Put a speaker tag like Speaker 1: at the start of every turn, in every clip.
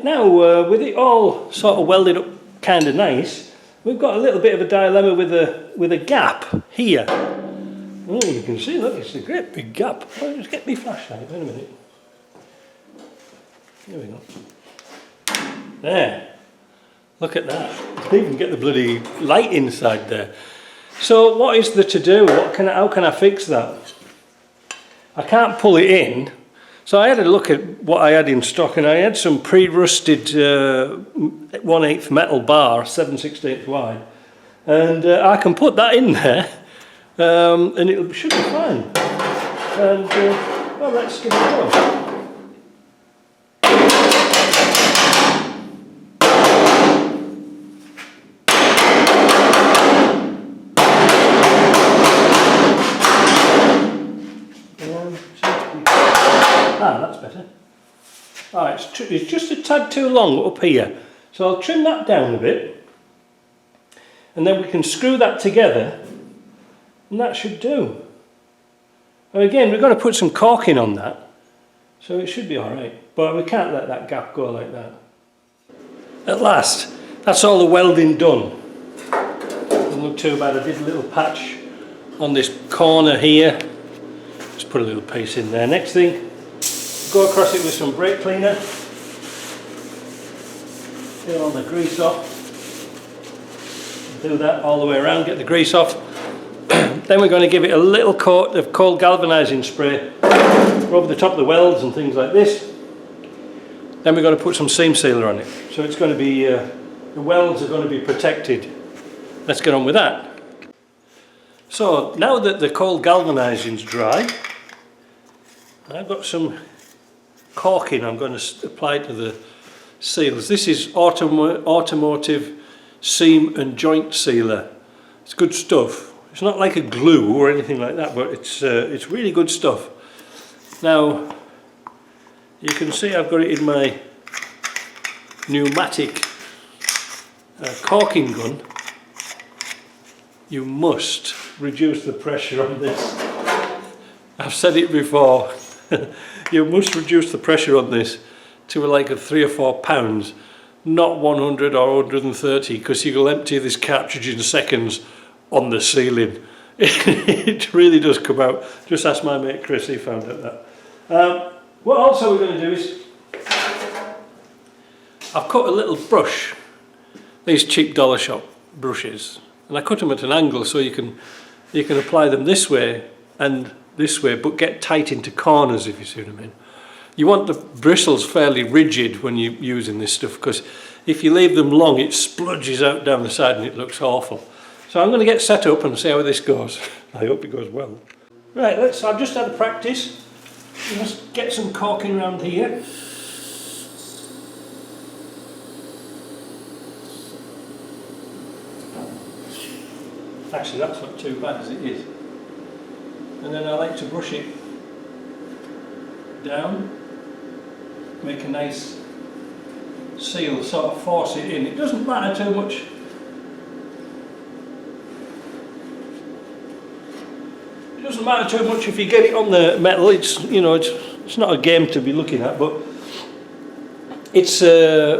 Speaker 1: Right, now with it all sort of welded up kind of nice, we've got a little bit of a dilemma with a gap here. Oh, you can see, look, it's a great big gap. Well, just get me flashlight, wait a minute. There we go. There. Look at that. You can even get the bloody light inside there. So what is there to do? How can I fix that? I can't pull it in. So I had a look at what I had in stock, and I had some pre-rusted 1/8 metal bar, 7/16 wide. And I can put that in there, and it should be fine. And well, let's give it a go. That's better. Alright, it's just a tad too long up here, so I'll trim that down a bit, and then we can screw that together, and that should do. And again, we're going to put some caulking on that, so it should be alright, but we can't let that gap go like that. At last, that's all the welding done. Doesn't look too bad. I did a little patch on this corner here, just put a little piece in there. Next thing, go across it with some brake cleaner, get all the grease off, do that all the way around, get the grease off. Then we're going to give it a little coat of cold galvanizing spray over the top of the welds and things like this. Then we're going to put some seam sealer on it, so it's going to be, the welds are going to be protected. Let's get on with that. So now that the cold galvanizing's dry, I've got some caulking I'm going to apply to the seals. This is automotive seam and joint sealer. It's good stuff. It's not like a glue or anything like that, but it's really good stuff. Now you can see I've got it in my pneumatic caulking gun. You must reduce the pressure on this. I've said it before. You must reduce the pressure on this to like a 3 or 4 pounds, not 100 or 130, because you'll empty this cartridge in seconds on the ceiling. It really does come out. Just ask my mate Chris, he found out that. What also we're going to do is, I've cut a little brush, these cheap dollar shop brushes, and I cut them at an angle so you can apply them this way and this way, but get tight into corners, if you see what I mean. You want the bristles fairly rigid when you're using this stuff, because if you leave them long, it spludges out down the side and it looks awful. So I'm going to get set up and see how this goes. I hope it goes well. Right, I've just had a practice. Let's get some caulking around here. Actually, that's not too bad as it is. And then I like to brush it down, make a nice seal, sort of force it in. It doesn't matter too much. It doesn't matter too much if you get it on the metal. It's, you know, it's not a game to be looking at, but it's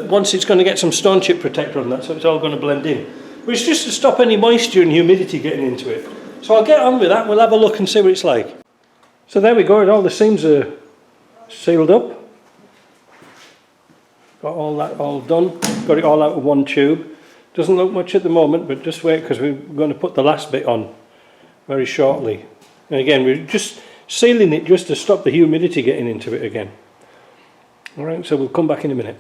Speaker 1: once it's going to get some stone chip protector on that, so it's all going to blend in. But it's just to stop any moisture and humidity getting into it. So I'll get on with that, we'll have a look and see what it's like. So there we go, and all the seams are sealed up. Got all that all done, got it all out of one tube. Doesn't look much at the moment, but just wait, because we're going to put the last bit on very shortly. And again, we're just sealing it just to stop the humidity getting into it again. Alright, so we'll come back in a minute.